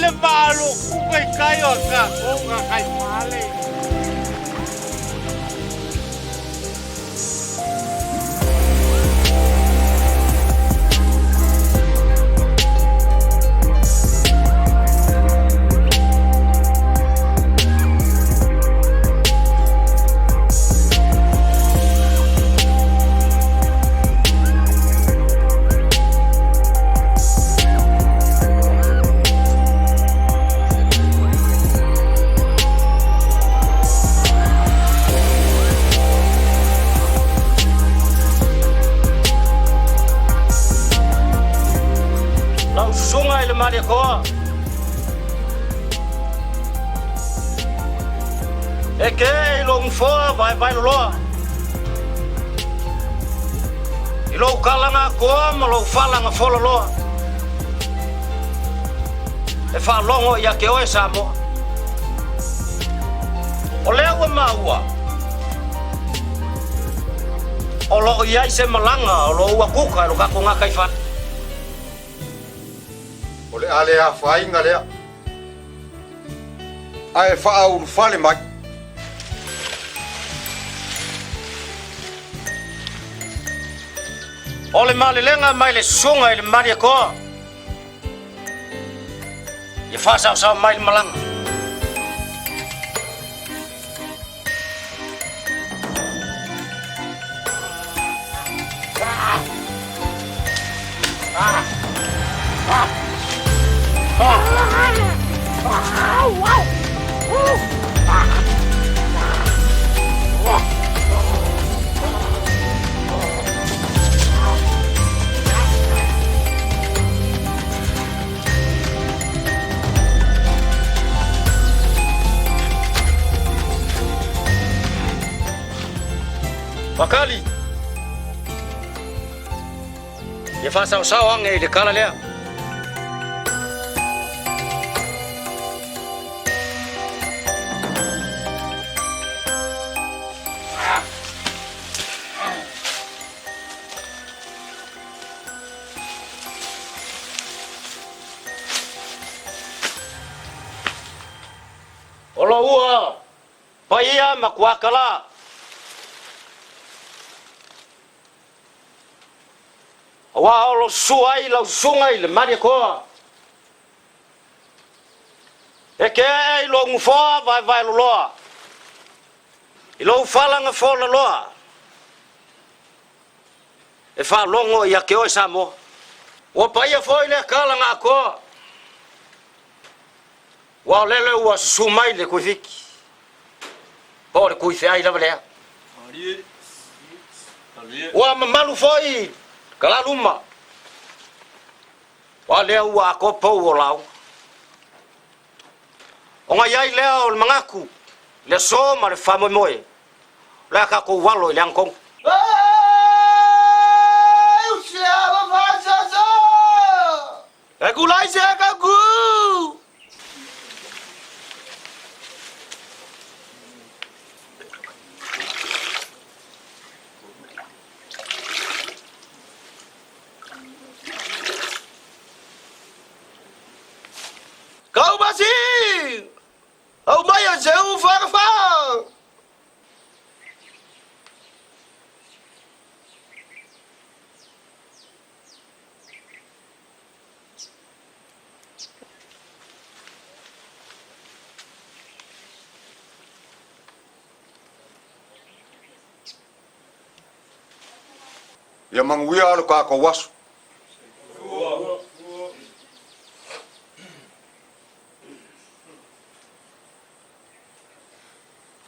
le malo ku kai o ka o ka kai male. Eke long foa Vai'ula. Ilo kalanga koa malo falanga fololoa. E fa longo ia ke oe Sāmoa. O leo maua. O lo ia se malanga o lo ua kuka lo kako ngaka ifan. O le ale a whainga lea. Ai whaau fale mai. O le malelenga mai le sunga i le maria koa. I whasau mai le malanga. Wakali. Ia whasau ange i le kala lea. O Lua paia makuakala. Wa o lo suai lo sungai le maria koa. Eke i lo ngufoa Vai'ula. I lo falanga fola loa. E fa longo ia ke oe Sāmoa. Wa paia foi le kalanga koa. Wa lele ua sumai le kuifiki. O le kuife ai lava lea. Wa mamalu foi. Kala luma. Wa lea ua ko pou lau. O nga iai lea o le mangaku. Le so ma le whamoimoe. Lea ka ko walo i le angkong. Usiaba whasasa! E kulai se ka ku! Kau masih! Au mai se u farfa! Ia manguia alo kako wasu.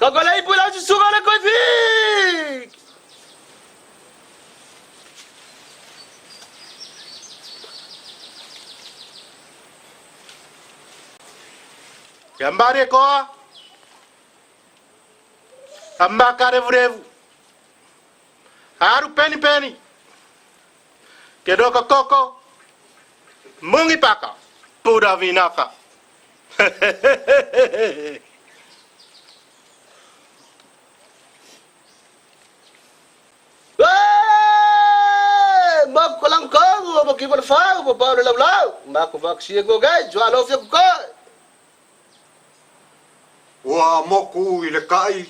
Kagalai pula Susuga le koifik! Gambare koa. Ambaka revu. Haru peni. Kedoka koko. Mungi paka. Pura vinaka. Mak kolang kong, mak iban fang, mak bawa lau. Mak vaksin go guys, jual off yang kau. moku i le kai.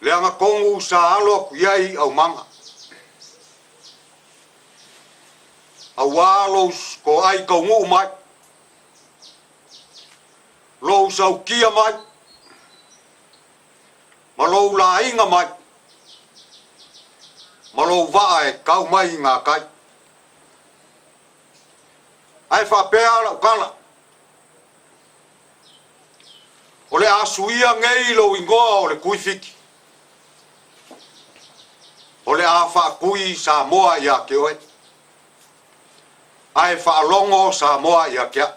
Le anga kongu sa alo ku iai au manga. Au walos ko ai kau ngu mai. Lou sau kia mai. Ma lou la inga mai. Ma lou waa e kau mai ngā kai. Ai whapea lau kala. O le asuia ngei lo ingoa o le kuifiki. O le a whaakui Sāmoa ia ke oe. Ai whaalongo Sāmoa ia kia.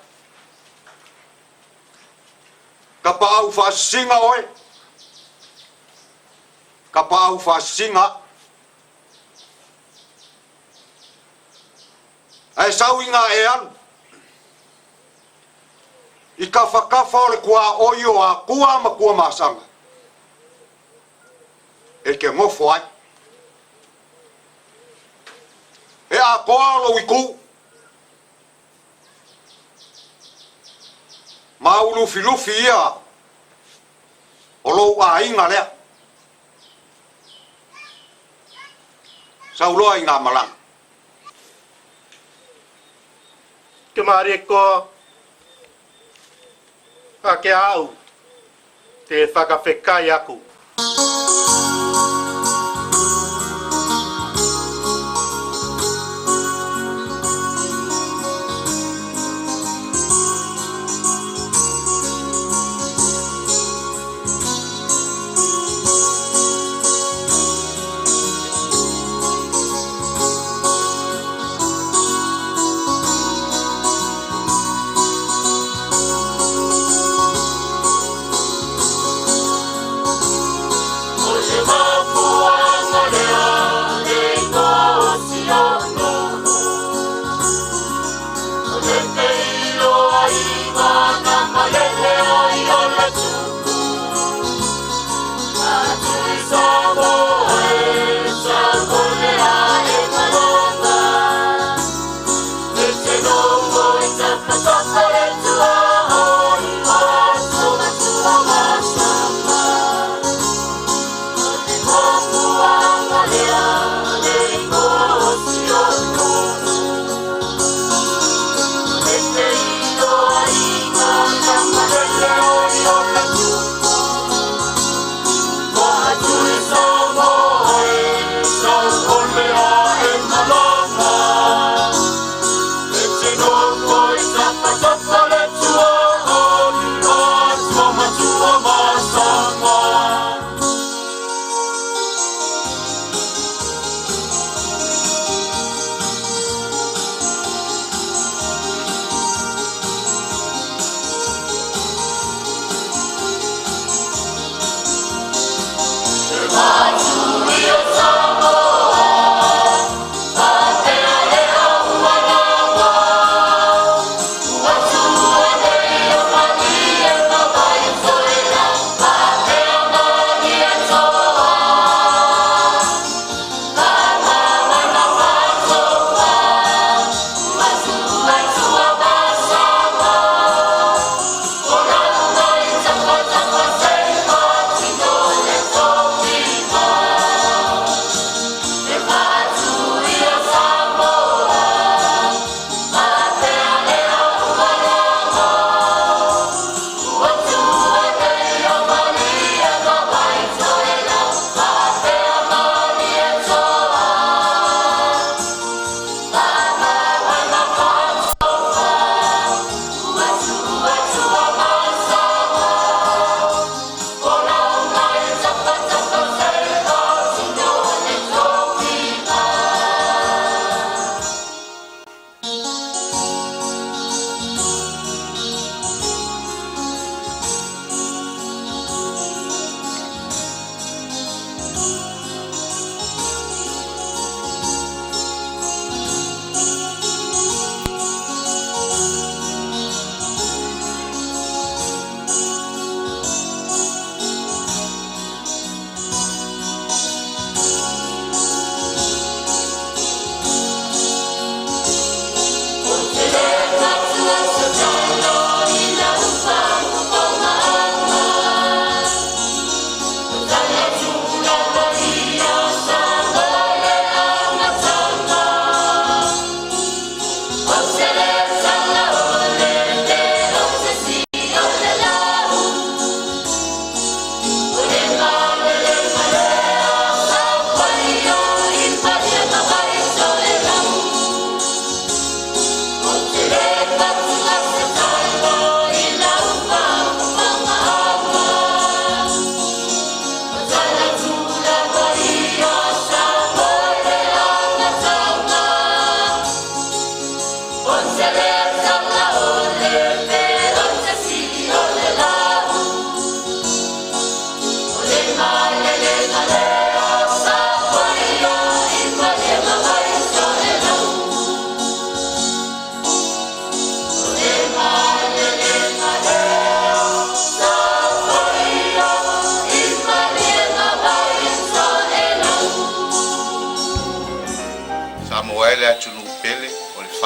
Ka paau whaasinga oe. Ka paau whaasinga. Ai sauinga e anu. I ka whakafa o le kua oio a kua ma kua masanga. E ke ngofo ai. E a koa lo i ku. Ma ulufi lufi ia. O lo a inga lea. Sauloa i ngā malanga. Ke maari ko a ke au te whakawhekai aku.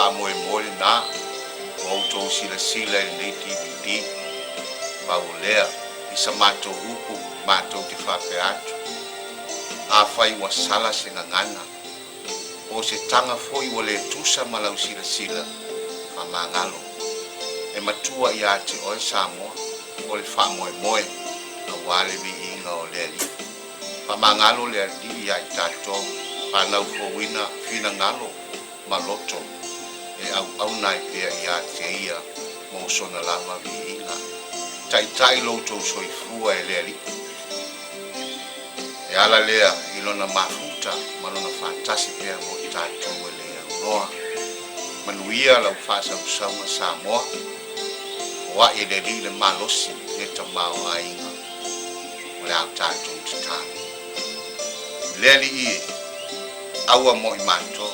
whaamoe nā, o tō sila nei DVD, paulea, i sa mātou upu, mātou te whawhi atu. A whai wa sala se ngangana, o se tanga foi wa le tusa malau sila, whamangalo. E matua i ate o e Sāmoa, o le whaamoe, na wale vī'ia o le ali. Whamangalo le ali i ai tātou, fānau fōwina whina ngalo, maloto, e au nai pia i ate ia, mō sona lava vī'ia. Tai loutou soifua e le ali. E ala lea ilona mafuta, malona whātasi pia mo i tātou e le aunoa. Manuia lau whāsau ma Sāmoa, wa e le li le malosi le tamau a inga, o le au tātou te tāna. Le li i, aua mo i manto,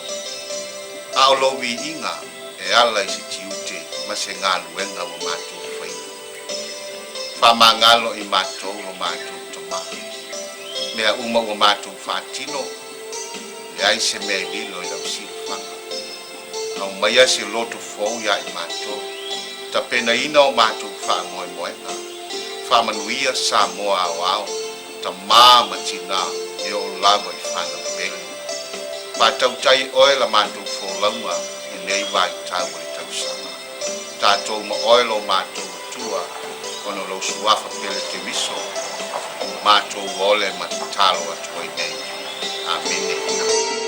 a o lovi inga e ala i si tiute, ma se gāluega o mātou whai. Whamangalo i mātou o mātou tamahi. Mea uma o mātou whātino, le ai se mea lilo i lau silwhanga. Au maia se loto fōu ia i mātou, ta pena ina o mātou whaangoemoenga. Whamanuia Sāmoa au, ta matina e o lava i whanau peli. Pātau tai oe la mātou fōlaunga e nei vai tāua i tausanga. Tātou ma oe lo mātou tua, kono lo suafa pele te miso, mātou ole matalo atua i nei. Amene.